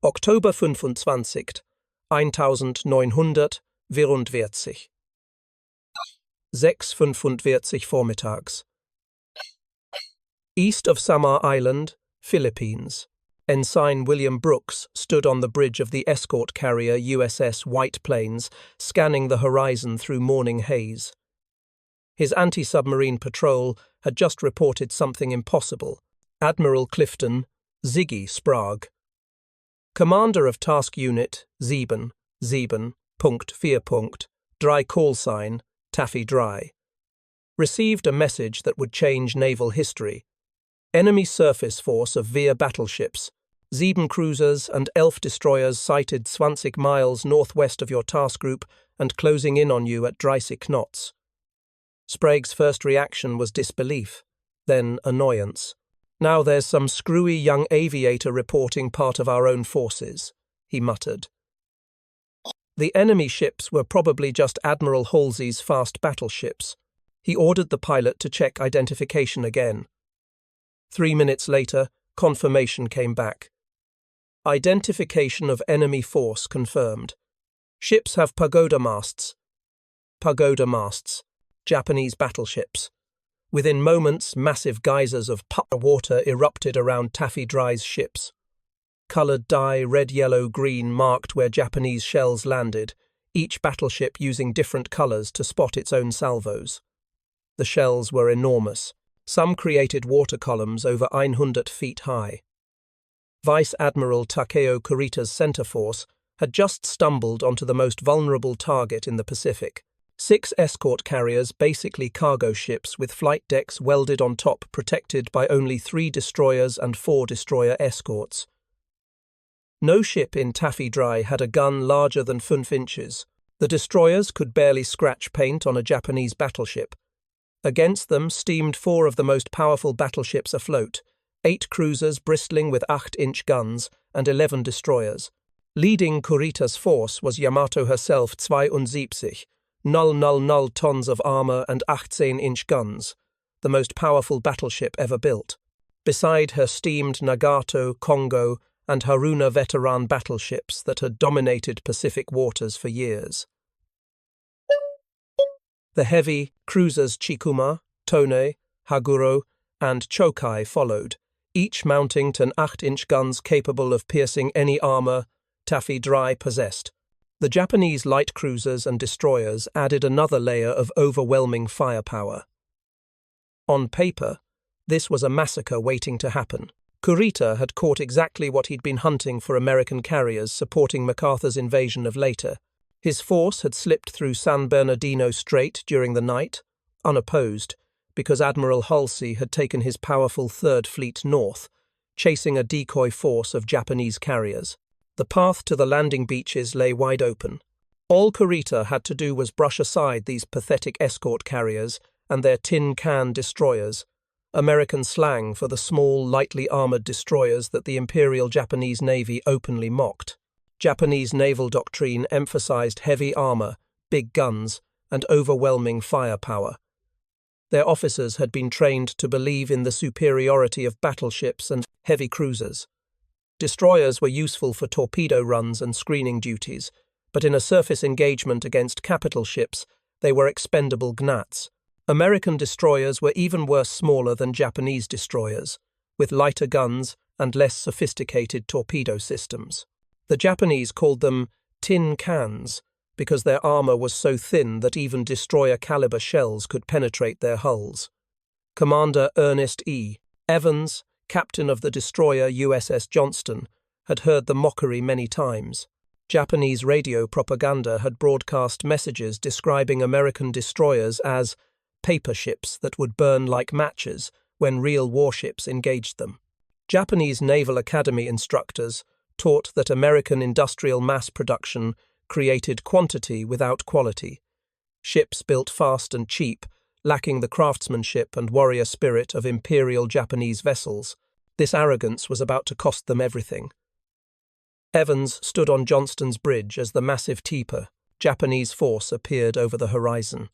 Oktober 25, 1944. 6:45 vormittags. East of Samar Island, Philippines. Ensign William Brooks stood on the bridge of the escort carrier USS White Plains, scanning the horizon through morning haze. His anti-submarine patrol had just reported something impossible. Admiral Clifton, Ziggy Sprague, commander of Task Unit 7, Punkt 4, Dry call sign, Taffy Dry, received a message that would change naval history. Enemy surface force of Veer battleships, 7 cruisers and 11 destroyers sighted 20 miles northwest of your task group and closing in on you at 30 knots. Sprague's first reaction was disbelief, then annoyance. Now there's some screwy young aviator reporting part of our own forces, he muttered. The enemy ships were probably just Admiral Halsey's fast battleships. He ordered the pilot to check identification again. 3 minutes later, confirmation came back. Identification of enemy force confirmed. Ships have pagoda masts. Pagoda masts. Japanese battleships. Within moments, massive geysers of water erupted around Taffy Dry's ships. Coloured dye, red, yellow, green, marked where Japanese shells landed, each battleship using different colours to spot its own salvos. The shells were enormous. Some created water columns over 100 feet high. Vice Admiral Takeo Kurita's centre force had just stumbled onto the most vulnerable target in the Pacific. 6 escort carriers, basically cargo ships with flight decks welded on top, protected by only 3 destroyers and 4 destroyer escorts. No ship in Taffy Dry had a gun larger than 5 inches. The destroyers could barely scratch paint on a Japanese battleship. Against them steamed 4 of the most powerful battleships afloat, 8 cruisers bristling with 8-inch guns and 11 destroyers. Leading Kurita's force was Yamato herself, 72, 000 tons of armour and 18-inch guns, the most powerful battleship ever built. Beside her steamed Nagato, Kongo, and Haruna veteran battleships that had dominated Pacific waters for years. The heavy cruisers Chikuma, Tone, Haguro, and Chokai followed, each mounting 8-inch guns capable of piercing any armour Taffy Dry possessed. The Japanese light cruisers and destroyers added another layer of overwhelming firepower. On paper, this was a massacre waiting to happen. Kurita had caught exactly what he'd been hunting for American carriers supporting MacArthur's invasion of later. His force had slipped through San Bernardino Strait during the night, unopposed, because Admiral Halsey had taken his powerful Third Fleet north, chasing a decoy force of Japanese carriers. The path to the landing beaches lay wide open. All Kurita had to do was brush aside these pathetic escort carriers and their tin can destroyers, American slang for the small, lightly armoured destroyers that the Imperial Japanese Navy openly mocked. Japanese naval doctrine emphasized heavy armour, big guns, and overwhelming firepower. Their officers had been trained to believe in the superiority of battleships and heavy cruisers. Destroyers were useful for torpedo runs and screening duties, but in a surface engagement against capital ships, they were expendable gnats. American destroyers were even worse, smaller than Japanese destroyers, with lighter guns and less sophisticated torpedo systems. The Japanese called them tin cans because their armour was so thin that even destroyer-caliber shells could penetrate their hulls. Commander Ernest Evans, captain of the destroyer USS Johnston, had heard the mockery many times. Japanese radio propaganda had broadcast messages describing American destroyers as paper ships that would burn like matches when real warships engaged them. Japanese Naval Academy instructors taught that American industrial mass production created quantity without quality. Ships built fast and cheap, lacking the craftsmanship and warrior spirit of Imperial Japanese vessels. This arrogance was about to cost them everything. Evans stood on Johnston's bridge as the massive Teeper, Japanese force appeared over the horizon.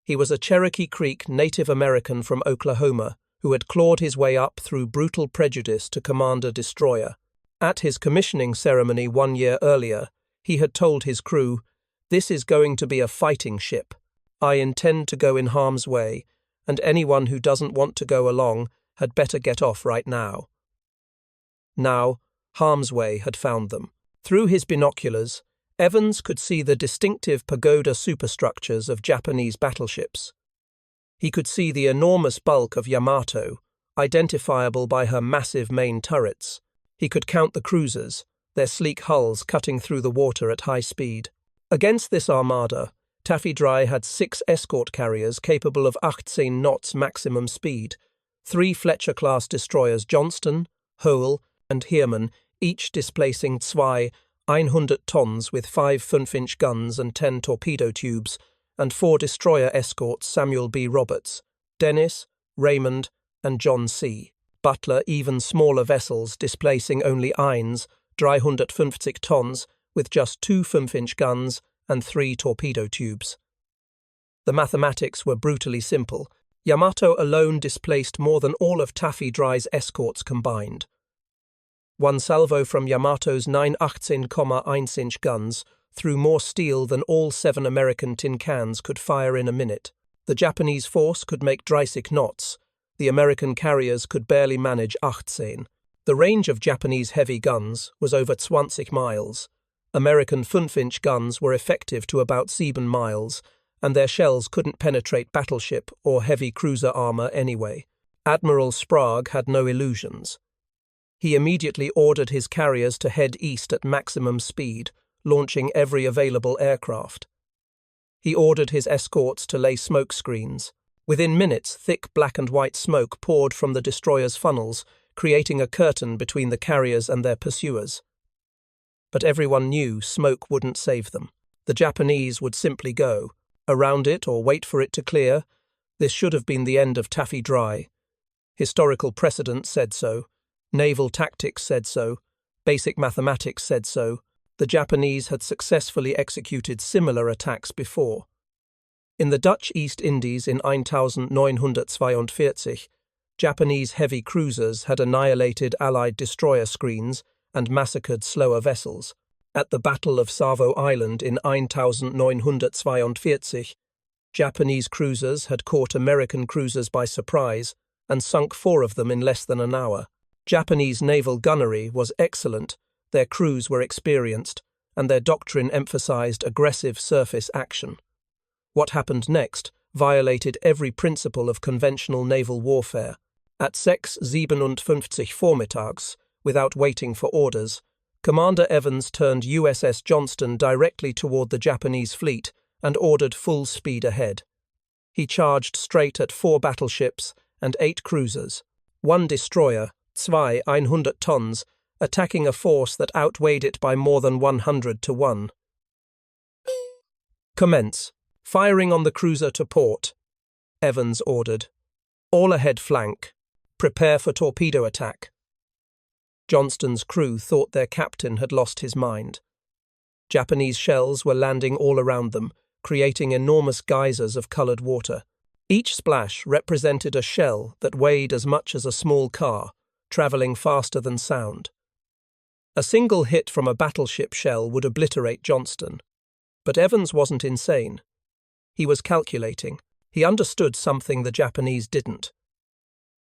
He was a Cherokee Creek Native American from Oklahoma who had clawed his way up through brutal prejudice to command a destroyer. At his commissioning ceremony 1 year earlier, he had told his crew, "This is going to be a fighting ship. I intend to go in harm's way, and anyone who doesn't want to go along had better get off right now." Now, harm's way had found them. Through his binoculars, Evans could see the distinctive pagoda superstructures of Japanese battleships. He could see the enormous bulk of Yamato, identifiable by her massive main turrets. He could count the cruisers, their sleek hulls cutting through the water at high speed. Against this armada, Taffy had 6 escort carriers capable of 18 knots maximum speed, 3 Fletcher-class destroyers Johnston, Hole, and Heermann, each displacing 100 tons with 5 5-inch guns and 10 torpedo tubes, and 4 destroyer escorts Samuel B. Roberts, Dennis, Raymond, and John C. Butler, even smaller vessels displacing only 350 tons with just 2 5-inch guns and 3 torpedo tubes. The mathematics were brutally simple. Yamato alone displaced more than all of Taffy escorts combined. One salvo from Yamato's 9,18,1-inch guns threw more steel than all 7 American tin cans could fire in a minute. The Japanese force could make 30 knots. The American carriers could barely manage 18. The range of Japanese heavy guns was over 20 miles. American 5-inch guns were effective to about 7 miles, and their shells couldn't penetrate battleship or heavy cruiser armor anyway. Admiral Sprague had no illusions. He immediately ordered his carriers to head east at maximum speed, launching every available aircraft. He ordered his escorts to lay smoke screens. Within minutes, thick black and white smoke poured from the destroyers' funnels, creating a curtain between the carriers and their pursuers. But everyone knew smoke wouldn't save them. The Japanese would simply go around it or wait for it to clear. This should have been the end of Taffy Dry. Historical precedent said so. Naval tactics said so. Basic mathematics said so. The Japanese had successfully executed similar attacks before. In the Dutch East Indies in 1942, Japanese heavy cruisers had annihilated Allied destroyer screens and massacred slower vessels. At the Battle of Savo Island in 1942, Japanese cruisers had caught American cruisers by surprise and sunk 4 of them in less than an hour. Japanese naval gunnery was excellent, their crews were experienced, and their doctrine emphasized aggressive surface action. What happened next violated every principle of conventional naval warfare. At 6:57 vormittags, without waiting for orders, Commander Evans turned USS Johnston directly toward the Japanese fleet and ordered full speed ahead. He charged straight at 4 battleships and 8 cruisers, 1 destroyer, 100 tons, attacking a force that outweighed it by more than 100 to 1. "Commence. Firing on the cruiser to port," Evans ordered. "All ahead flank. Prepare for torpedo attack." Johnston's crew thought their captain had lost his mind. Japanese shells were landing all around them, creating enormous geysers of colored water. Each splash represented a shell that weighed as much as a small car, traveling faster than sound. A single hit from a battleship shell would obliterate Johnston. But Evans wasn't insane. He was calculating. He understood something the Japanese didn't.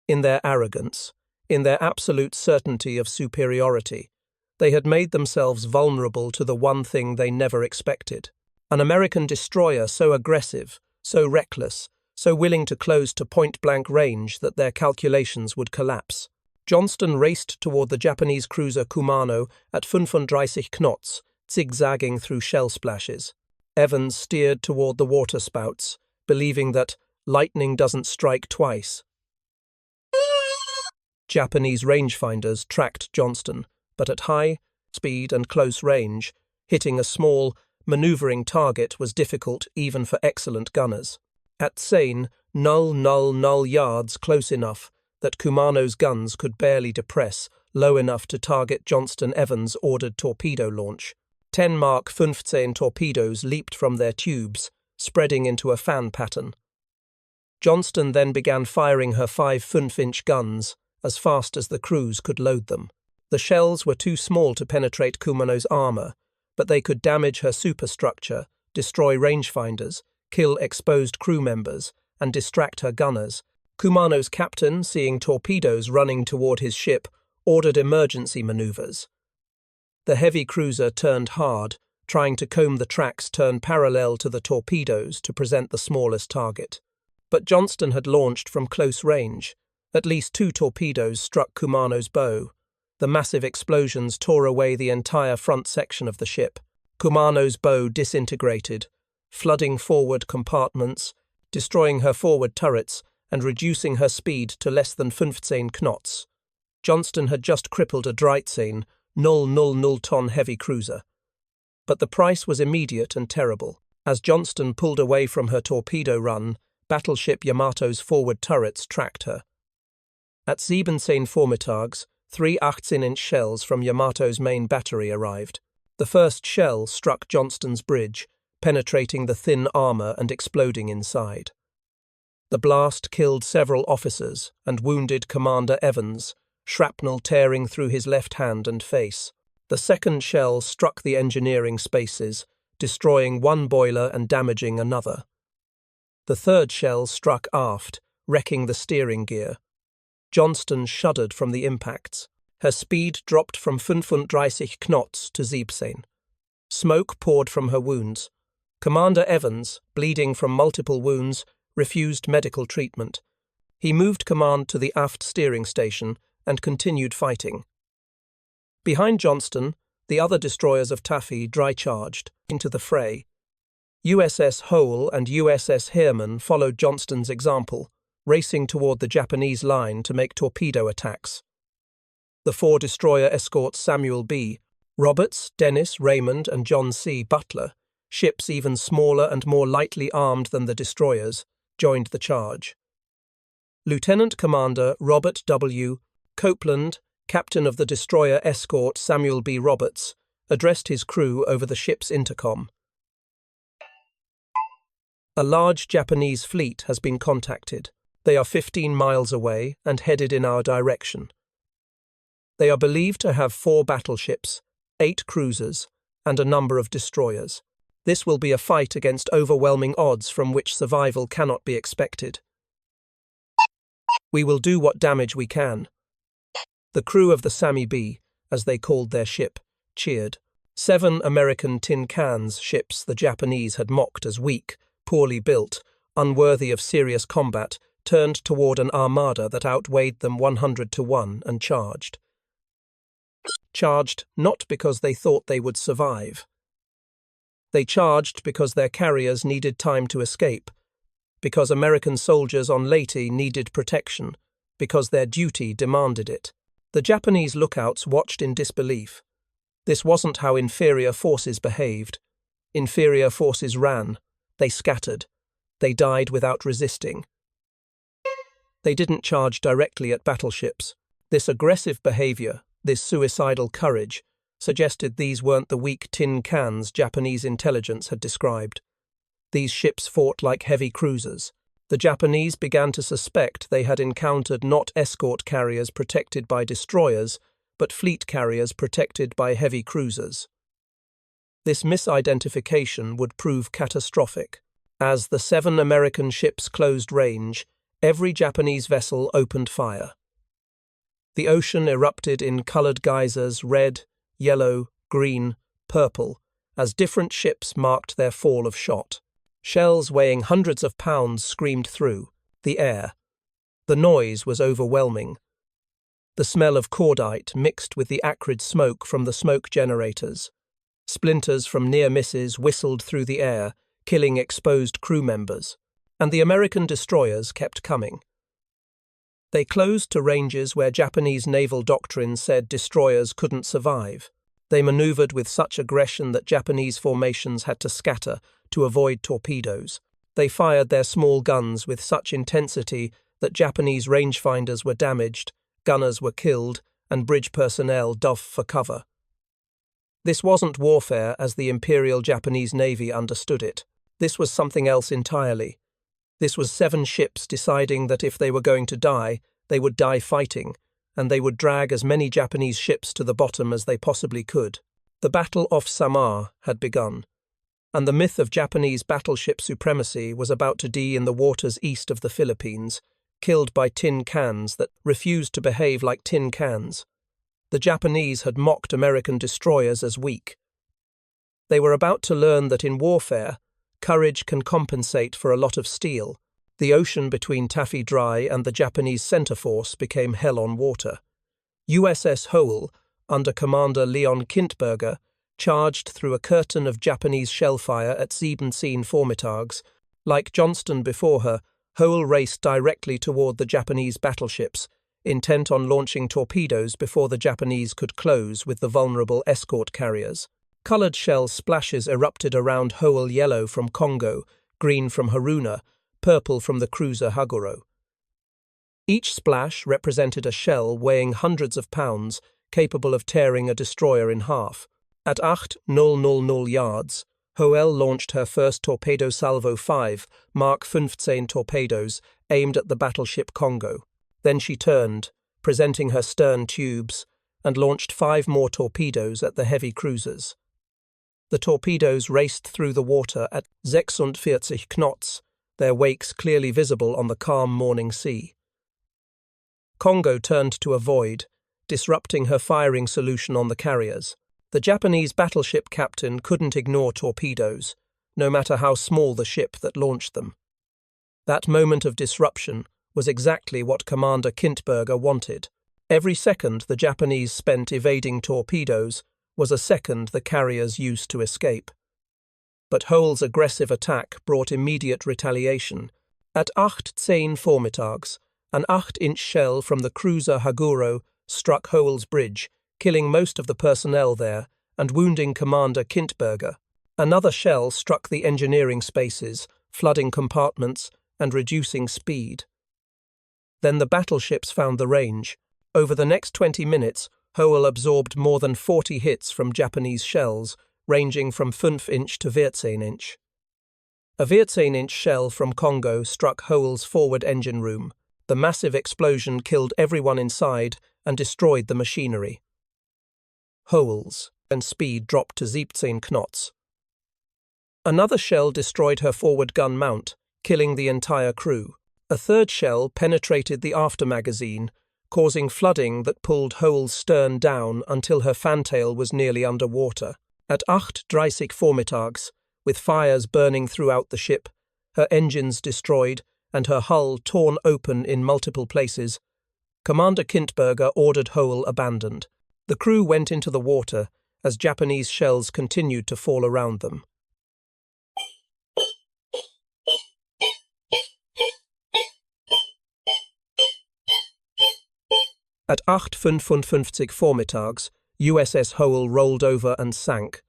In their arrogance, in their absolute certainty of superiority, they had made themselves vulnerable to the one thing they never expected. An American destroyer so aggressive, so reckless, so willing to close to point-blank range that their calculations would collapse. Johnston raced toward the Japanese cruiser Kumano at 35 knots, zigzagging through shell splashes. Evans steered toward the water spouts, believing that lightning doesn't strike twice. Japanese rangefinders tracked Johnston, but at high speed and close range, hitting a small, maneuvering target was difficult even for excellent gunners. At Seine, null yards close enough that Kumano's guns could barely depress, low enough to target Johnston Evans' ordered torpedo launch. 10 Mark 15 torpedoes leaped from their tubes, spreading into a fan pattern. Johnston then began firing her 5 5-inch guns as fast as the crews could load them. The shells were too small to penetrate Kumano's armor, but they could damage her superstructure, destroy rangefinders, kill exposed crew members, and distract her gunners. Kumano's captain, seeing torpedoes running toward his ship, ordered emergency maneuvers. The heavy cruiser turned hard, trying to comb the tracks turned parallel to the torpedoes to present the smallest target. But Johnston had launched from close range. At least 2 torpedoes struck Kumano's bow. The massive explosions tore away the entire front section of the ship. Kumano's bow disintegrated, flooding forward compartments, destroying her forward turrets, and reducing her speed to less than 15 knots. Johnston had just crippled a Dreizehn, 000-ton heavy cruiser. But the price was immediate and terrible. As Johnston pulled away from her torpedo run, battleship Yamato's forward turrets tracked her. At 17 Vormittags, 3 18-inch shells from Yamato's main battery arrived. The first shell struck Johnston's bridge, penetrating the thin armor and exploding inside. The blast killed several officers and wounded Commander Evans, shrapnel tearing through his left hand and face. The second shell struck the engineering spaces, destroying one boiler and damaging another. The third shell struck aft, wrecking the steering gear. Johnston shuddered from the impacts. Her speed dropped from 35 knots to 17. Smoke poured from her wounds. Commander Evans, bleeding from multiple wounds, refused medical treatment. He moved command to the aft steering station and continued fighting. Behind Johnston, the other destroyers of Taffy dry-charged into the fray. USS Hole and USS Heermann followed Johnston's example, racing toward the Japanese line to make torpedo attacks. The 4 destroyer escorts Samuel B. Roberts, Dennis, Raymond, and John C. Butler, ships even smaller and more lightly armed than the destroyers, joined the charge. Lieutenant Commander Robert W. Copeland, captain of the destroyer Escort Samuel B. Roberts, addressed his crew over the ship's intercom. A large Japanese fleet has been contacted. They are 15 miles away and headed in our direction. They are believed to have 4 battleships, 8 cruisers, and a number of destroyers. This will be a fight against overwhelming odds from which survival cannot be expected. We will do what damage we can. The crew of the Sammy B, as they called their ship, cheered. 7 American tin cans ships the Japanese had mocked as weak, poorly built, unworthy of serious combat, turned toward an armada that outweighed them 100-1 and charged. Charged not because they thought they would survive. They charged because their carriers needed time to escape, because American soldiers on Leyte needed protection, because their duty demanded it. The Japanese lookouts watched in disbelief. This wasn't how inferior forces behaved. Inferior forces ran. They scattered. They died without resisting. They didn't charge directly at battleships. This aggressive behavior, this suicidal courage, suggested these weren't the weak tin cans Japanese intelligence had described. These ships fought like heavy cruisers. The Japanese began to suspect they had encountered not escort carriers protected by destroyers, but fleet carriers protected by heavy cruisers. This misidentification would prove catastrophic. As the 7 American ships closed range, every Japanese vessel opened fire. The ocean erupted in colored geysers, red, yellow, green, purple, as different ships marked their fall of shot. Shells weighing hundreds of pounds screamed through the air. The noise was overwhelming. The smell of cordite mixed with the acrid smoke from the smoke generators. Splinters from near misses whistled through the air, killing exposed crew members, and the American destroyers kept coming. They closed to ranges where Japanese naval doctrine said destroyers couldn't survive. They maneuvered with such aggression that Japanese formations had to scatter to avoid torpedoes. They fired their small guns with such intensity that Japanese rangefinders were damaged, gunners were killed, and bridge personnel dove for cover. This wasn't warfare as the Imperial Japanese Navy understood it. This was something else entirely. This was 7 ships deciding that if they were going to die, they would die fighting, and they would drag as many Japanese ships to the bottom as they possibly could. The Battle off Samar had begun, and the myth of Japanese battleship supremacy was about to die in the waters east of the Philippines, killed by tin cans that refused to behave like tin cans. The Japanese had mocked American destroyers as weak. They were about to learn that in warfare, courage can compensate for a lot of steel. The ocean between Taffy Dry and the Japanese center force became hell on water. USS Hoel, under Commander Leon Kintberger, charged through a curtain of Japanese shellfire at 17 Vormittags. Like Johnston before her, Hoel raced directly toward the Japanese battleships, intent on launching torpedoes before the Japanese could close with the vulnerable escort carriers. Colored shell splashes erupted around Hoel, yellow from Congo, green from Haruna, purple from the cruiser Haguro. Each splash represented a shell weighing hundreds of pounds, capable of tearing a destroyer in half. At 8,000 yards, Hoel launched her first torpedo salvo 5 Mark 15 torpedoes aimed at the battleship Congo. Then she turned, presenting her stern tubes, and launched 5 more torpedoes at the heavy cruisers. The torpedoes raced through the water at 46 knots, their wakes clearly visible on the calm morning sea. Congo turned to avoid, disrupting her firing solution on the carriers. The Japanese battleship captain couldn't ignore torpedoes, no matter how small the ship that launched them. That moment of disruption was exactly what Commander Kintberger wanted. Every second the Japanese spent evading torpedoes was a second the carriers used to escape. But Hoel's aggressive attack brought immediate retaliation. At 18 Vormittags, an 8-inch shell from the cruiser Haguro struck Hoel's bridge, killing most of the personnel there and wounding Commander Kintberger. Another shell struck the engineering spaces, flooding compartments and reducing speed. Then the battleships found the range. Over the next 20 minutes, Hoel absorbed more than 40 hits from Japanese shells, ranging from 5-inch to 14-inch. A 14-inch shell from Congo struck Hoel's forward engine room. The massive explosion killed everyone inside and destroyed the machinery. Hoel's and speed dropped to 17 knots. Another shell destroyed her forward gun mount, killing the entire crew. A third shell penetrated the after magazine, causing flooding that pulled Hoel's stern down until her fantail was nearly underwater. At 38 Vormittags, with fires burning throughout the ship, her engines destroyed, and her hull torn open in multiple places, Commander Kintberger ordered Hoel abandoned. The crew went into the water as Japanese shells continued to fall around them. At 8:55 Vormittags, USS Hoel rolled over and sank.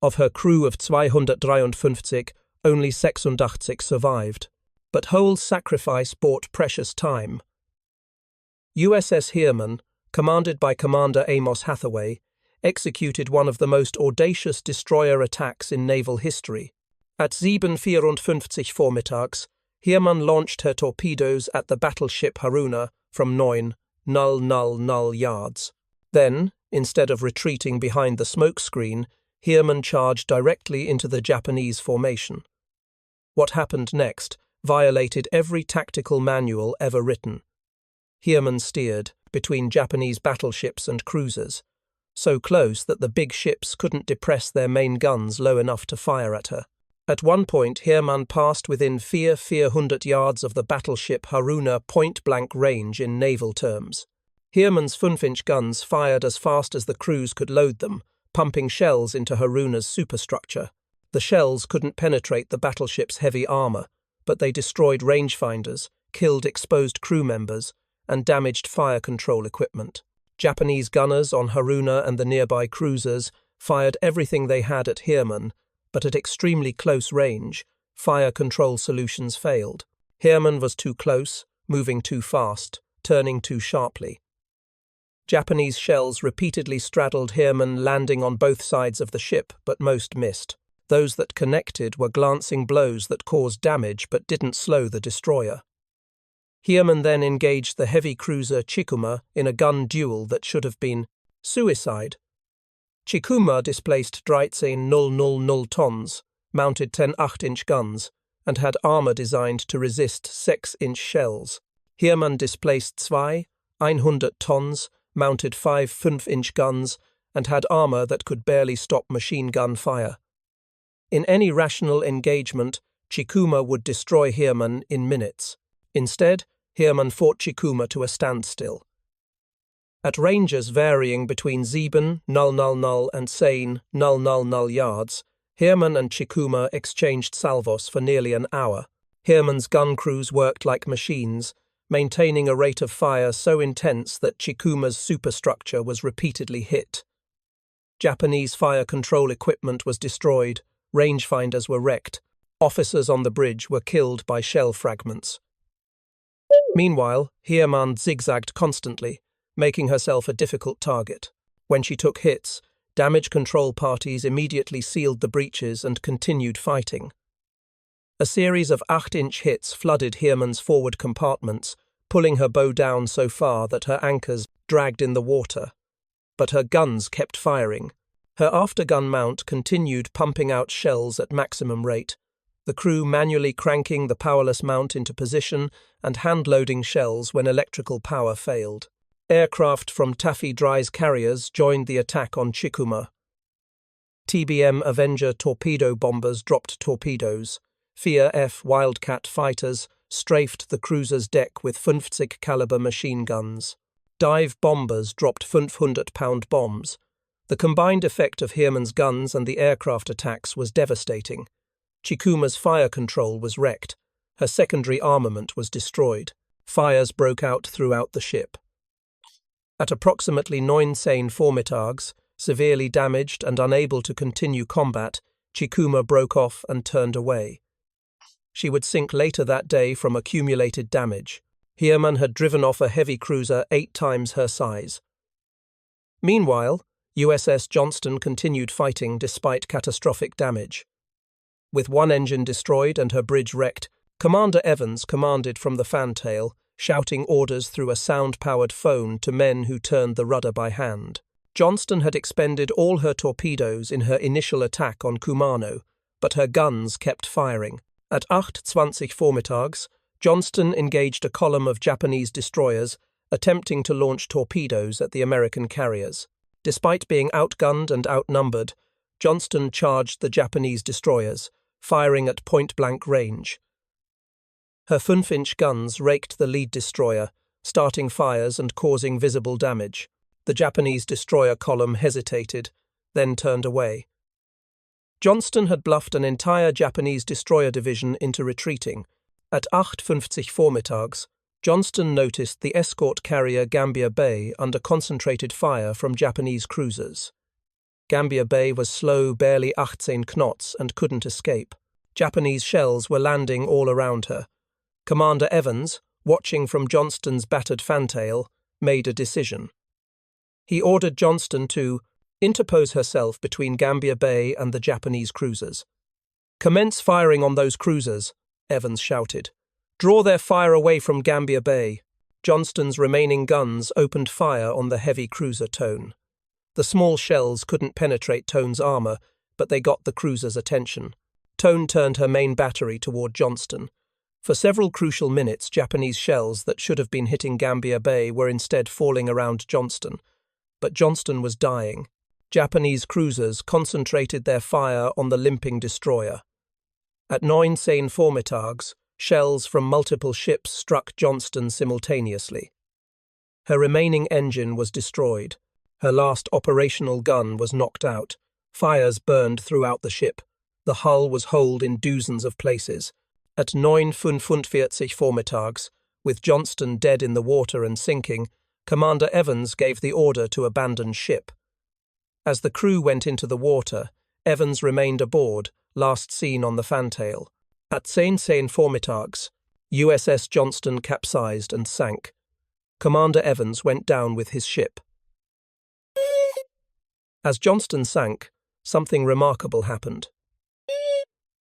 Of her crew of 253, only 86 survived. But Hoel's sacrifice bought precious time. USS Heermann, commanded by Commander Amos Hathaway, executed one of the most audacious destroyer attacks in naval history. At 7:54 Vormittags, Heermann launched her torpedoes at the battleship Haruna from 9,000 yards. Then, instead of retreating behind the smoke screen, Heermann charged directly into the Japanese formation. What happened next violated every tactical manual ever written. Heermann steered between Japanese battleships and cruisers, so close that the big ships couldn't depress their main guns low enough to fire at her. At one point, Heermann passed within 400 yards of the battleship Haruna point-blank range in naval terms. Heermann's 5-inch guns fired as fast as the crews could load them, pumping shells into Haruna's superstructure. The shells couldn't penetrate the battleship's heavy armor, but they destroyed rangefinders, killed exposed crew members, and damaged fire control equipment. Japanese gunners on Haruna and the nearby cruisers fired everything they had at Heermann, but at extremely close range, fire control solutions failed. Heermann was too close, moving too fast, turning too sharply. Japanese shells repeatedly straddled Heermann, landing on both sides of the ship, but most missed. Those that connected were glancing blows that caused damage but didn't slow the destroyer. Heermann then engaged the heavy cruiser Chikuma in a gun duel that should have been suicide. Chikuma displaced 13,000 tons, mounted 10 8-inch guns, and had armor designed to resist 6-inch shells. Heermann displaced 2,100 tons, mounted 5 5-inch guns, and had armor that could barely stop machine gun fire. In any rational engagement, Chikuma would destroy Heermann in minutes. Instead, Heermann fought Chikuma to a standstill. At ranges varying between 7,000 and 10,000 yards, Heermann and Chikuma exchanged salvos for nearly an hour. Heermann's gun crews worked like machines, maintaining a rate of fire so intense that Chikuma's superstructure was repeatedly hit. Japanese fire control equipment was destroyed, rangefinders were wrecked, officers on the bridge were killed by shell fragments. Meanwhile, Heermann zigzagged constantly, making herself a difficult target. When she took hits, damage control parties immediately sealed the breaches and continued fighting. A series of 8-inch hits flooded Heermann's forward compartments, pulling her bow down so far that her anchors dragged in the water. But her guns kept firing. Her aftergun mount continued pumping out shells at maximum rate, the crew manually cranking the powerless mount into position and hand-loading shells when electrical power failed. Aircraft from Taffy Dry's carriers joined the attack on Chikuma. TBM Avenger torpedo bombers dropped torpedoes. Fear F Wildcat fighters strafed the cruiser's deck with 50 caliber machine guns. Dive bombers dropped 500-pound bombs. The combined effect of Heermann's guns and the aircraft attacks was devastating. Chikuma's fire control was wrecked. Her secondary armament was destroyed. Fires broke out throughout the ship. At approximately 9 vormittags, severely damaged and unable to continue combat, Chikuma broke off and turned away. She would sink later that day from accumulated damage. Heermann had driven off a heavy cruiser 8 times her size. Meanwhile, USS Johnston continued fighting despite catastrophic damage. With one engine destroyed and her bridge wrecked, Commander Evans commanded from the fantail, shouting orders through a sound-powered phone to men who turned the rudder by hand. Johnston had expended all her torpedoes in her initial attack on Kumano, but her guns kept firing. At 8:20 vormittags, Johnston engaged a column of Japanese destroyers, attempting to launch torpedoes at the American carriers. Despite being outgunned and outnumbered, Johnston charged the Japanese destroyers, firing at point-blank range. Her 5-inch guns raked the lead destroyer, starting fires and causing visible damage. The Japanese destroyer column hesitated, then turned away. Johnston had bluffed an entire Japanese destroyer division into retreating. At 8:50 vormittags, Johnston noticed the escort carrier Gambier Bay under concentrated fire from Japanese cruisers. Gambier Bay was slow barely 18 knots and couldn't escape. Japanese shells were landing all around her. Commander Evans, watching from Johnston's battered fantail, made a decision. He ordered Johnston to interpose herself between Gambier Bay and the Japanese cruisers. "Commence firing on those cruisers," Evans shouted. "Draw their fire away from Gambier Bay." Johnston's remaining guns opened fire on the heavy cruiser Tone. The small shells couldn't penetrate Tone's armor, but they got the cruiser's attention. Tone turned her main battery toward Johnston. For several crucial minutes, Japanese shells that should have been hitting Gambier Bay were instead falling around Johnston. But Johnston was dying. Japanese cruisers concentrated their fire on the limping destroyer. At 9 vormittags, shells from multiple ships struck Johnston simultaneously. Her remaining engine was destroyed. Her last operational gun was knocked out. Fires burned throughout the ship. The hull was holed in dozens of places. At 9:45 vormittags, with Johnston dead in the water and sinking, Commander Evans gave the order to abandon ship. As the crew went into the water, Evans remained aboard, last seen on the fantail. At 10 vormittags, USS Johnston capsized and sank. Commander Evans went down with his ship. As Johnston sank, something remarkable happened.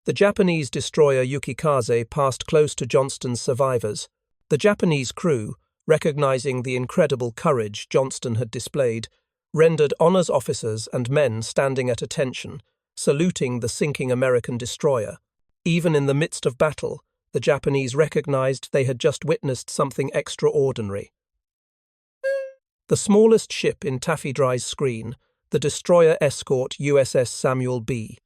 The Japanese destroyer Yukikaze passed close to Johnston's survivors, The Japanese crew, recognizing the incredible courage Johnston had displayed, rendered honors officers and men standing at attention, saluting the sinking American destroyer. Even in the midst of battle, the Japanese recognized they had just witnessed something extraordinary. The smallest ship in Taffy Dry's screen, the destroyer escort USS Samuel B.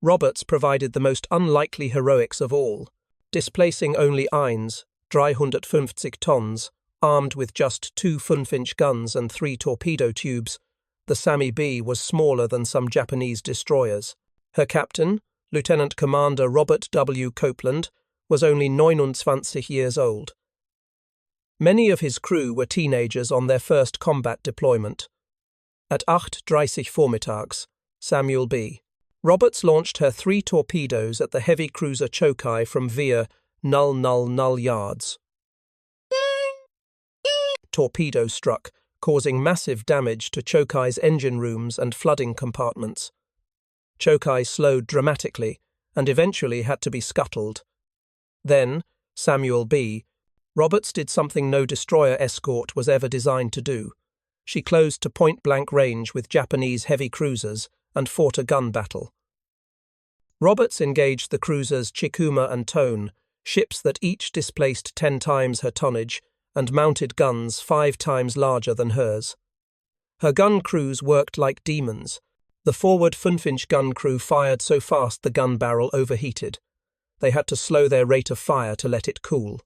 Roberts, provided the most unlikely heroics of all, displacing only 350 tons, armed with just 2 5-inch guns and 3 torpedo tubes. The Sammy B was smaller than some Japanese destroyers. Her captain, Lieutenant Commander Robert W. Copeland, was only 29 years old. Many of his crew were teenagers on their first combat deployment. At 8:30 vormittags, Samuel B. Roberts launched her 3 torpedoes at the heavy cruiser Chokai from via 000 yards. Torpedo struck, causing massive damage to Chokai's engine rooms and flooding compartments. Chokai slowed dramatically and eventually had to be scuttled. Then, Samuel B. Roberts did something no destroyer escort was ever designed to do. She closed to point-blank range with Japanese heavy cruisers and fought a gun battle. Roberts engaged the cruisers Chikuma and Tone, ships that each displaced 10 times her tonnage, and mounted guns 5 times larger than hers. Her gun crews worked like demons. The forward 5-inch gun crew fired so fast the gun barrel overheated. They had to slow their rate of fire to let it cool.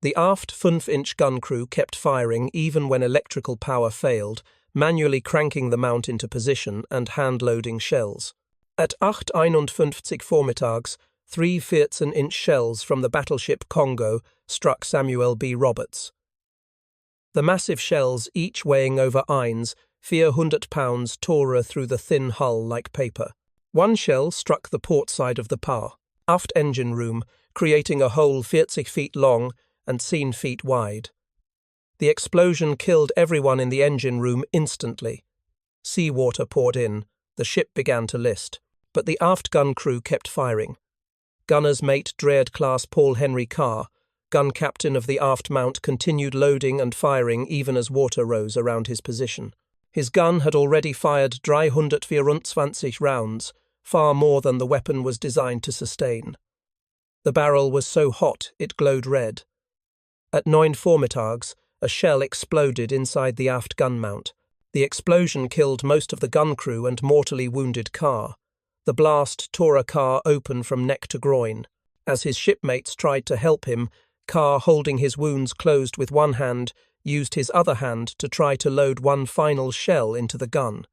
The aft 5-inch gun crew kept firing even when electrical power failed, manually cranking the mount into position and hand-loading shells. At 8:51 vormittags, 3 14-inch shells from the battleship Congo struck Samuel B. Roberts. The massive shells, each weighing over 400 pounds, tore her through the thin hull like paper. One shell struck the port side of the aft engine room, creating a hole 40 feet long and 10 feet wide. The explosion killed everyone in the engine room instantly. Seawater poured in. The ship began to list, but the aft gun crew kept firing. Gunner's mate Dread-class Paul Henry Carr, gun captain of the aft mount, continued loading and firing even as water rose around his position. His gun had already fired 324 rounds, far more than the weapon was designed to sustain. The barrel was so hot it glowed red. At 9 vormittags, a shell exploded inside the aft gun mount. The explosion killed most of the gun crew and mortally wounded Carr. The blast tore a Carr open from neck to groin. As his shipmates tried to help him, Carr, holding his wounds closed with one hand, used his other hand to try to load one final shell into the gun.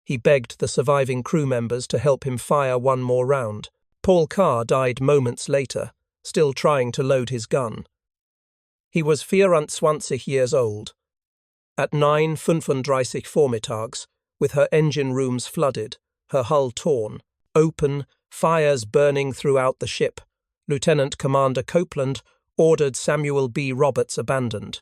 He begged the surviving crew members to help him fire one more round. Paul Carr died moments later, still trying to load his gun. He was 24 years old. At 9:35 vormittags, with her engine rooms flooded, her hull torn, open, fires burning throughout the ship, Lieutenant Commander Copeland ordered Samuel B. Roberts abandoned.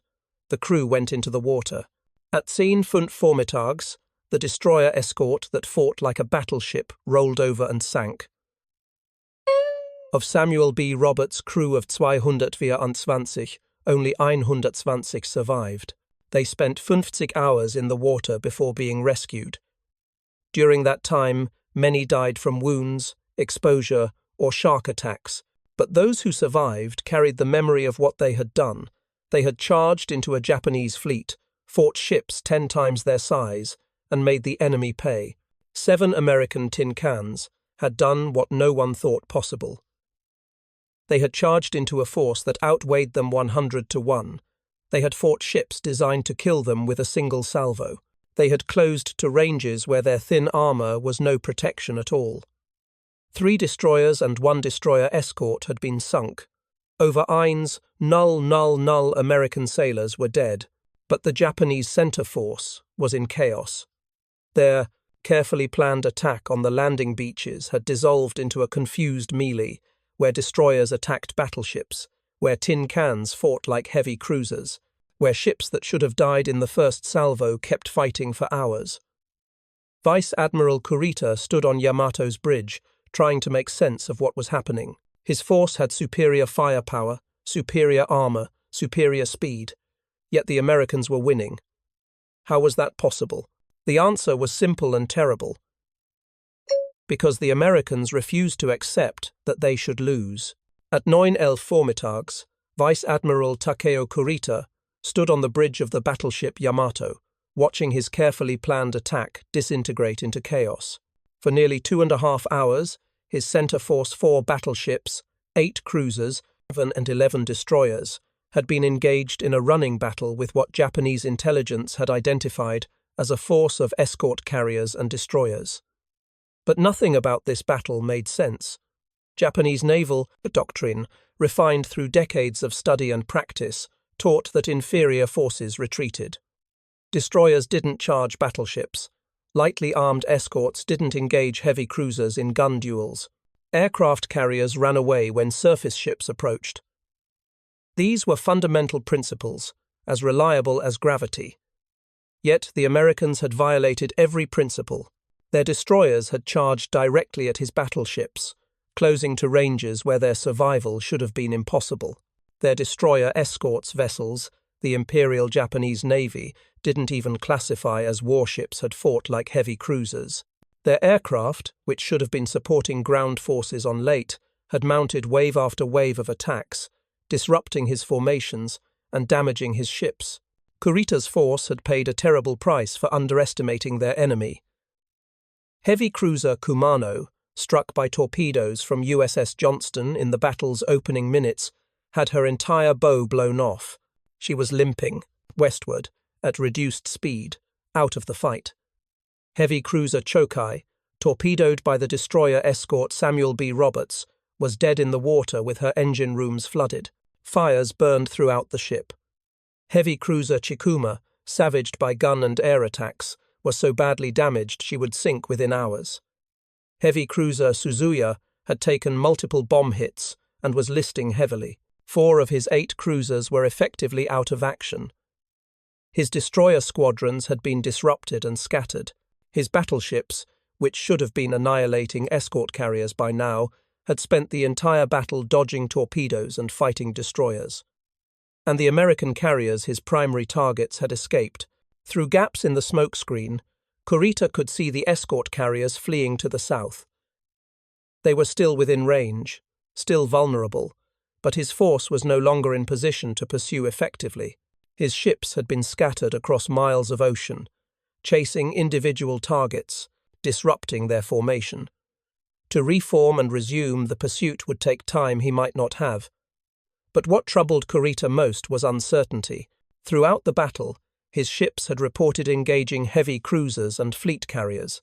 The crew went into the water. At 10:05 vormittags, the destroyer Escort that fought like a battleship rolled over and sank. Of Samuel B. Roberts' crew of 224, only 120 survived. They spent 50 hours in the water before being rescued. During that time, many died from wounds, exposure, or shark attacks, but those who survived carried the memory of what they had done. They had charged into a Japanese fleet, fought ships 10 times their size, and made the enemy pay. 7 American tin cans had done what no one thought possible. They had charged into a force that outweighed them 100 to 1. They had fought ships designed to kill them with a single salvo. They had closed to ranges where their thin armor was no protection at all. 3 destroyers and 1 destroyer escort had been sunk. Over 000 American sailors were dead, but the Japanese center force was in chaos. Their carefully planned attack on the landing beaches had dissolved into a confused melee, where destroyers attacked battleships, where tin cans fought like heavy cruisers, where ships that should have died in the first salvo kept fighting for hours. Vice Admiral Kurita stood on Yamato's bridge, trying to make sense of what was happening. His force had superior firepower, superior armor, superior speed. Yet the Americans were winning. How was that possible? The answer was simple and terrible. Because the Americans refused to accept that they should lose. At 9:11 vormittags, Vice Admiral Takeo Kurita stood on the bridge of the battleship Yamato, watching his carefully planned attack disintegrate into chaos. For nearly 2.5 hours, his center force 4 battleships, 8 cruisers, and 11 destroyers had been engaged in a running battle with what Japanese intelligence had identified as a force of escort carriers and destroyers. But nothing about this battle made sense. Japanese naval doctrine, refined through decades of study and practice, taught that inferior forces retreated. Destroyers didn't charge battleships. Lightly armed escorts didn't engage heavy cruisers in gun duels. Aircraft carriers ran away when surface ships approached. These were fundamental principles, as reliable as gravity. Yet the Americans had violated every principle. Their destroyers had charged directly at his battleships, closing to ranges where their survival should have been impossible. Their destroyer escorts vessels, the Imperial Japanese Navy, didn't even classify as warships had fought like heavy cruisers. Their aircraft, which should have been supporting ground forces on late, had mounted wave after wave of attacks, disrupting his formations and damaging his ships. Kurita's force had paid a terrible price for underestimating their enemy. Heavy cruiser Kumano, struck by torpedoes from USS Johnston in the battle's opening minutes, had her entire bow blown off. She was limping, westward, at reduced speed, out of the fight. Heavy cruiser Chokai, torpedoed by the destroyer escort Samuel B. Roberts, was dead in the water with her engine rooms flooded. Fires burned throughout the ship. Heavy cruiser Chikuma, savaged by gun and air attacks, was so badly damaged she would sink within hours. Heavy cruiser Suzuya had taken multiple bomb hits and was listing heavily. 4 of his 8 cruisers were effectively out of action. His destroyer squadrons had been disrupted and scattered. His battleships, which should have been annihilating escort carriers by now, had spent the entire battle dodging torpedoes and fighting destroyers. And the American carriers, his primary targets, had escaped. Through gaps in the smokescreen, Kurita could see the escort carriers fleeing to the south. They were still within range, still vulnerable, but his force was no longer in position to pursue effectively. His ships had been scattered across miles of ocean, chasing individual targets, disrupting their formation. To reform and resume the pursuit would take time he might not have. But what troubled Kurita most was uncertainty. Throughout the battle, his ships had reported engaging heavy cruisers and fleet carriers.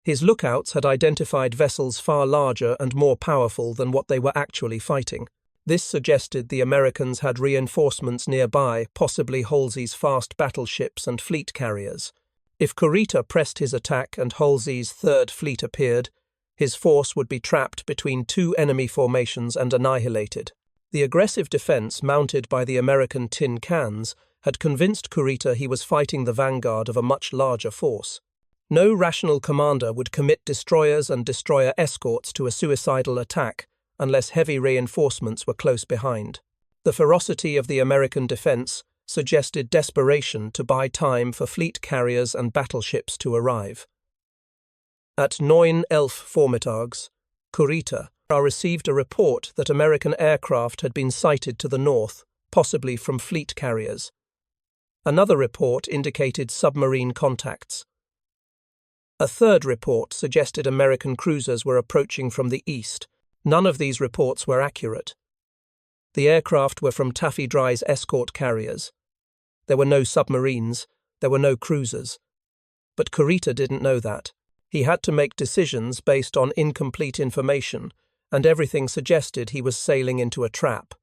His lookouts had identified vessels far larger and more powerful than what they were actually fighting. This suggested the Americans had reinforcements nearby, possibly Halsey's fast battleships and fleet carriers. If Kurita pressed his attack and Halsey's 3rd Fleet appeared, his force would be trapped between 2 enemy formations and annihilated. The aggressive defense mounted by the American tin cans had convinced Kurita he was fighting the vanguard of a much larger force. No rational commander would commit destroyers and destroyer escorts to a suicidal attack unless heavy reinforcements were close behind. The ferocity of the American defense suggested desperation to buy time for fleet carriers and battleships to arrive. At 9:11 vormittags, Kurita received a report that American aircraft had been sighted to the north, possibly from fleet carriers. Another report indicated submarine contacts. A 3rd report suggested American cruisers were approaching from the east. None of these reports were accurate. The aircraft were from Taffy Dry's escort carriers. There were no submarines, there were no cruisers. But Kurita didn't know that. He had to make decisions based on incomplete information, and everything suggested he was sailing into a trap.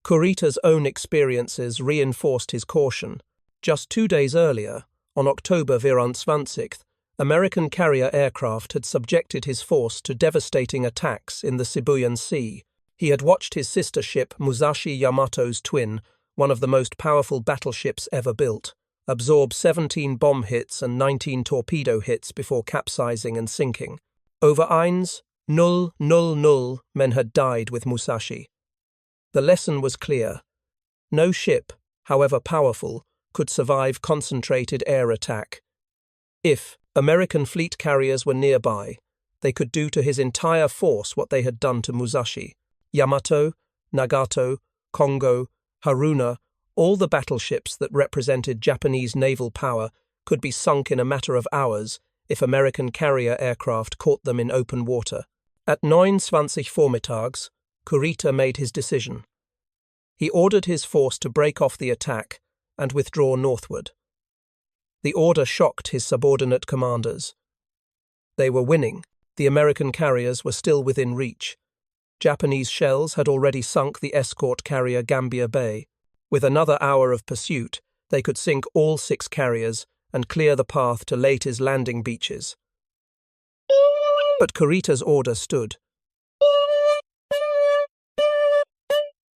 Kurita's own experiences reinforced his caution. Just 2 days earlier, on October 24th, American carrier aircraft had subjected his force to devastating attacks in the Sibuyan Sea. He had watched his sister ship Musashi Yamato's twin, one of the most powerful battleships ever built, absorb 17 bomb hits and 19 torpedo hits before capsizing and sinking. Over 1,000 men had died with Musashi. The lesson was clear. No ship, however powerful, could survive concentrated air attack. If American fleet carriers were nearby, they could do to his entire force what they had done to Musashi. Yamato, Nagato, Kongo, Haruna, all the battleships that represented Japanese naval power could be sunk in a matter of hours if American carrier aircraft caught them in open water. At 9:20 vormittags, Kurita made his decision. He ordered his force to break off the attack and withdraw northward. The order shocked his subordinate commanders. They were winning. The American carriers were still within reach. Japanese shells had already sunk the escort carrier Gambia Bay. With another hour of pursuit, they could sink all 6 carriers and clear the path to Leyte's landing beaches. But Kurita's order stood.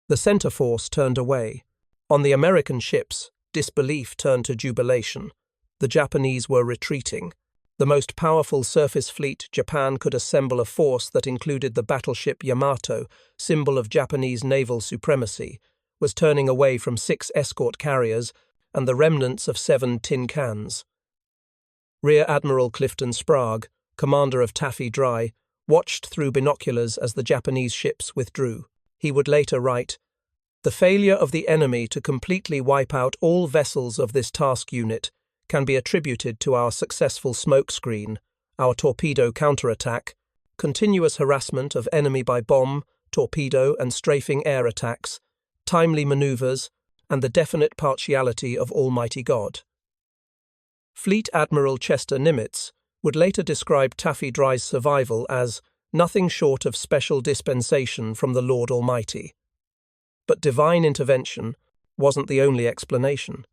The center force turned away. On the American ships, disbelief turned to jubilation. The Japanese were retreating. The most powerful surface fleet, Japan could assemble a force that included the battleship Yamato, symbol of Japanese naval supremacy, was turning away from 6 escort carriers and the remnants of 7 tin cans. Rear Admiral Clifton Sprague, commander of Taffy Dry, watched through binoculars as the Japanese ships withdrew. He would later write, "The failure of the enemy to completely wipe out all vessels of this task unit can be attributed to our successful smokescreen, our torpedo counterattack, continuous harassment of enemy by bomb, torpedo and strafing air attacks, timely maneuvers, and the definite partiality of Almighty God." Fleet Admiral Chester Nimitz would later describe Taffy Dry's survival as nothing short of special dispensation from the Lord Almighty. But divine intervention wasn't the only explanation.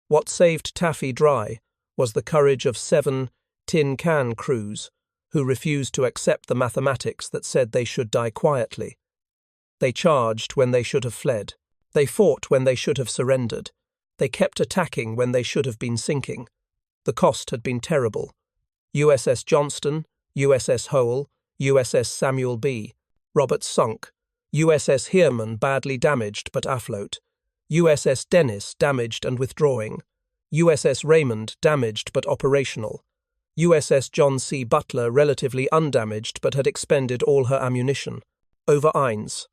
What saved Taffy Dry was the courage of 7 tin can crews who refused to accept the mathematics that said they should die quietly. They charged when they should have fled. They fought when they should have surrendered. They kept attacking when they should have been sinking. The cost had been terrible. USS Johnston, USS Hole, USS Samuel B. Roberts sunk. USS Heermann badly damaged but afloat. USS Dennis damaged and withdrawing. USS Raymond damaged but operational. USS John C. Butler relatively undamaged but had expended all her ammunition. Over Eins.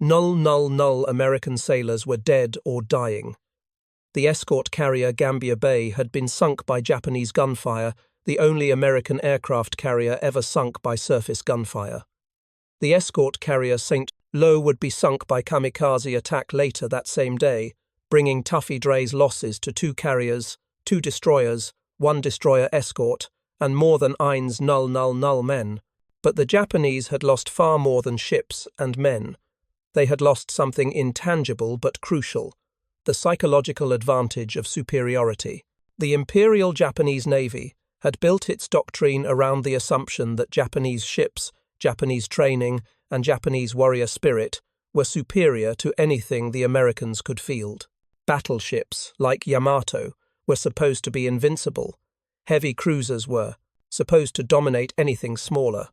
Null American sailors were dead or dying. The escort carrier Gambia Bay had been sunk by Japanese gunfire, the only American aircraft carrier ever sunk by surface gunfire. The escort carrier St. Lo would be sunk by kamikaze attack later that same day, bringing Taffy Dry's losses to 2 carriers, 2 destroyers, 1 destroyer escort, and more than Eins null men. But the Japanese had lost far more than ships and men. They had lost something intangible but crucial, the psychological advantage of superiority. The Imperial Japanese Navy had built its doctrine around the assumption that Japanese ships, Japanese training, and Japanese warrior spirit were superior to anything the Americans could field. Battleships, like Yamato, were supposed to be invincible. Heavy cruisers were supposed to dominate anything smaller.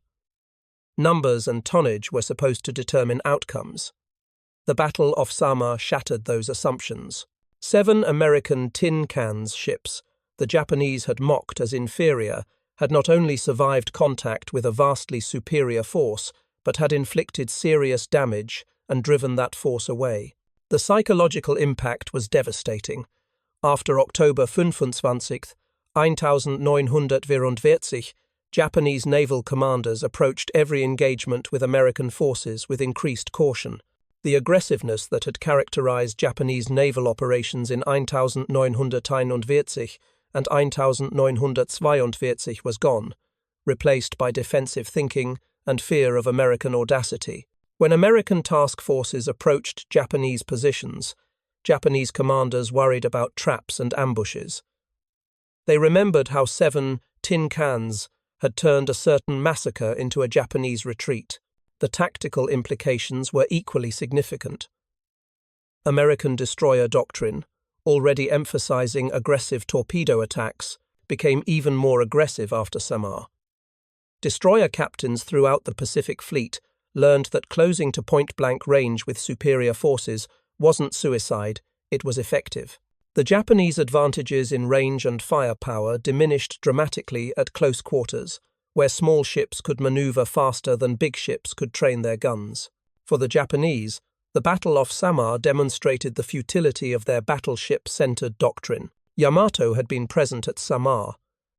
Numbers and tonnage were supposed to determine outcomes. The Battle of Samar shattered those assumptions. 7 American tin cans ships the Japanese had mocked as inferior had not only survived contact with a vastly superior force, but had inflicted serious damage and driven that force away. The psychological impact was devastating. After October 25, 1944, Japanese naval commanders approached every engagement with American forces with increased caution. The aggressiveness that had characterized Japanese naval operations in 1941 and 1942 was gone, replaced by defensive thinking and fear of American audacity. When American task forces approached Japanese positions, Japanese commanders worried about traps and ambushes. They remembered how 7 tin cans had turned a certain massacre into a Japanese retreat. The tactical implications were equally significant. American destroyer doctrine, already emphasizing aggressive torpedo attacks, became even more aggressive after Samar. Destroyer captains throughout the Pacific Fleet learned that closing to point-blank range with superior forces wasn't suicide, it was effective. The Japanese advantages in range and firepower diminished dramatically at close quarters, where small ships could maneuver faster than big ships could train their guns. For the Japanese, the Battle off Samar demonstrated the futility of their battleship-centered doctrine. Yamato had been present at Samar,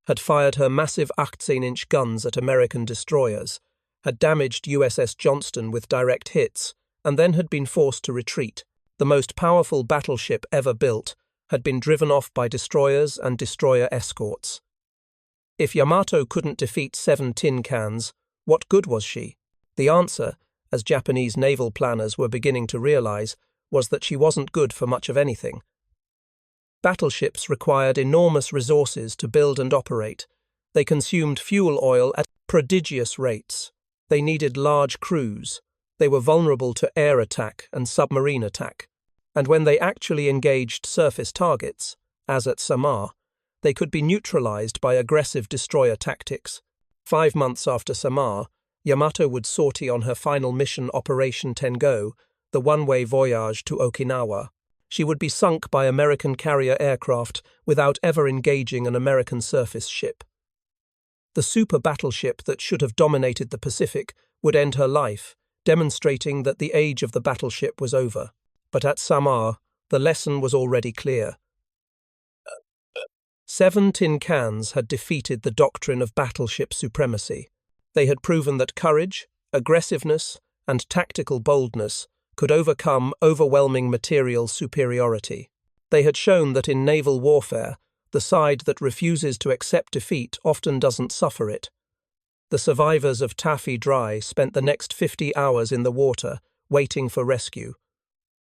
had fired her massive 18-inch guns at American destroyers, had damaged USS Johnston with direct hits, and then had been forced to retreat. The most powerful battleship ever built had been driven off by destroyers and destroyer escorts. If Yamato couldn't defeat 7 tin cans, what good was she? The answer, as Japanese naval planners were beginning to realize, was that she wasn't good for much of anything. Battleships required enormous resources to build and operate. They consumed fuel oil at prodigious rates. They needed large crews. They were vulnerable to air attack and submarine attack. And when they actually engaged surface targets, as at Samar, they could be neutralized by aggressive destroyer tactics. 5 months after Samar, Yamato would sortie on her final mission Operation Tengo, the one-way voyage to Okinawa. She would be sunk by American carrier aircraft without ever engaging an American surface ship. The super battleship that should have dominated the Pacific would end her life, demonstrating that the age of the battleship was over. But at Samar, the lesson was already clear. 7 tin cans had defeated the doctrine of battleship supremacy. They had proven that courage, aggressiveness, and tactical boldness could overcome overwhelming material superiority. They had shown that in naval warfare, the side that refuses to accept defeat often doesn't suffer it. The survivors of Taffy Dry spent the next 50 hours in the water, waiting for rescue.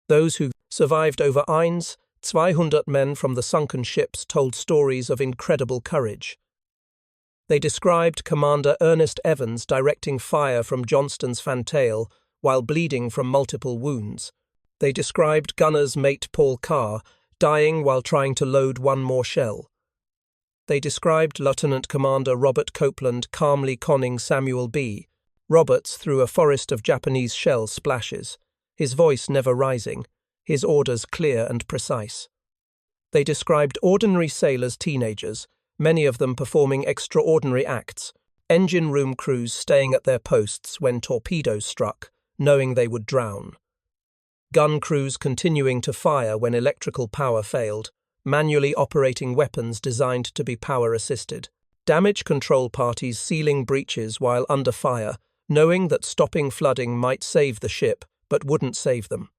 Those who survived over 200 men from the sunken ships told stories of incredible courage. They described Commander Ernest Evans directing fire from Johnston's fantail while bleeding from multiple wounds. They described gunner's mate Paul Carr dying while trying to load one more shell. They described Lieutenant Commander Robert Copeland calmly conning Samuel B. Roberts through a forest of Japanese shell splashes, his voice never rising, his orders clear and precise. They described ordinary sailors, teenagers, many of them performing extraordinary acts, engine room crews staying at their posts when torpedoes struck, knowing they would drown. Gun crews continuing to fire when electrical power failed, manually operating weapons designed to be power-assisted. Damage control parties sealing breaches while under fire, knowing that stopping flooding might save the ship, but wouldn't save them.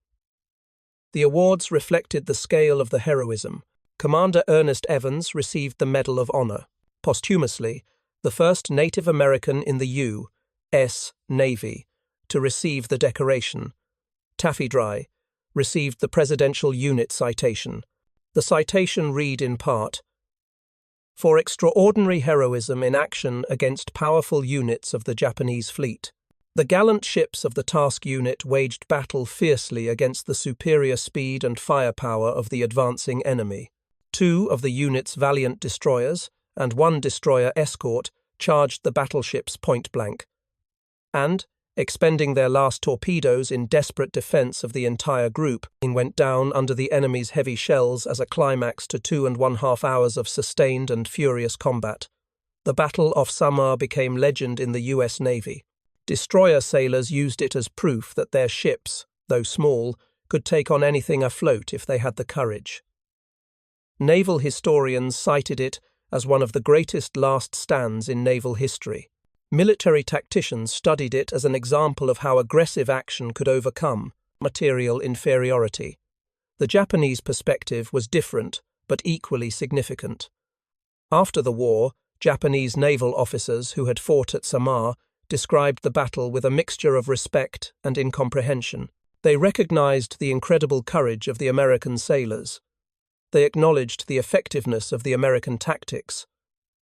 The awards reflected the scale of the heroism. Commander Ernest Evans received the Medal of Honor. Posthumously, the first Native American in the U.S. Navy to receive the decoration. Taffy Dry received the Presidential Unit Citation. The citation read in part, "For extraordinary heroism in action against powerful units of the Japanese fleet. The gallant ships of the task unit waged battle fiercely against the superior speed and firepower of the advancing enemy. 2 of the unit's valiant destroyers and 1 destroyer escort charged the battleships point-blank, and, expending their last torpedoes in desperate defense of the entire group, went down under the enemy's heavy shells as a climax to 2.5 hours of sustained and furious combat. The Battle off Samar became legend in the U.S. Navy. Destroyer sailors used it as proof that their ships, though small, could take on anything afloat if they had the courage. Naval historians cited it as one of the greatest last stands in naval history. Military tacticians studied it as an example of how aggressive action could overcome material inferiority. The Japanese perspective was different, but equally significant. After the war, Japanese naval officers who had fought at Samar described the battle with a mixture of respect and incomprehension. They recognized the incredible courage of the American sailors. They acknowledged the effectiveness of the American tactics,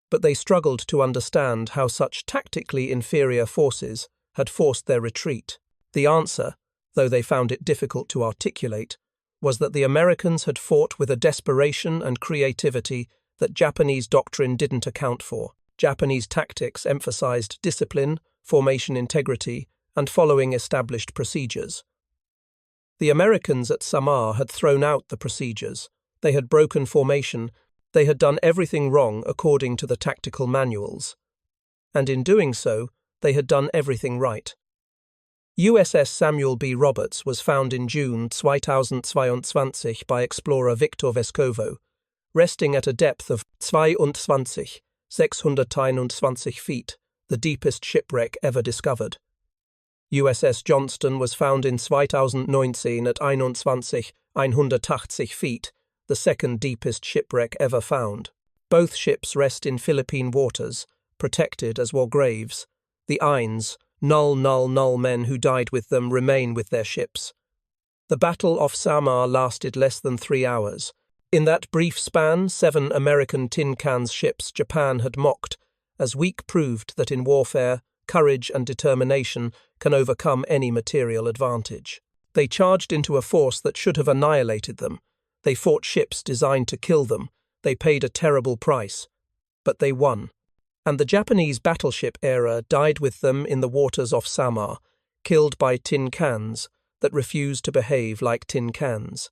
but they struggled to understand how such tactically inferior forces had forced their retreat. The answer, though they found it difficult to articulate, was that the Americans had fought with a desperation and creativity that Japanese doctrine didn't account for. Japanese tactics emphasized discipline, formation integrity, and following established procedures. The Americans at Samar had thrown out the procedures. They had broken formation. They had done everything wrong according to the tactical manuals. And in doing so, they had done everything right. USS Samuel B. Roberts was found in June 2022 by explorer Victor Vescovo, resting at a depth of 22,621 feet, the deepest shipwreck ever discovered. USS Johnston was found in 2019 at 21,180 feet, the second deepest shipwreck ever found. Both ships rest in Philippine waters, protected as war graves. The Ines, null men who died with them remain with their ships. The Battle of Samar lasted less than 3 hours. In that brief span, 7 American tin cans ships Japan had mocked, as weak proved that in warfare, courage and determination can overcome any material advantage. They charged into a force that should have annihilated them. They fought ships designed to kill them. They paid a terrible price. But they won. And the Japanese battleship era died with them in the waters off Samar, killed by tin cans that refused to behave like tin cans.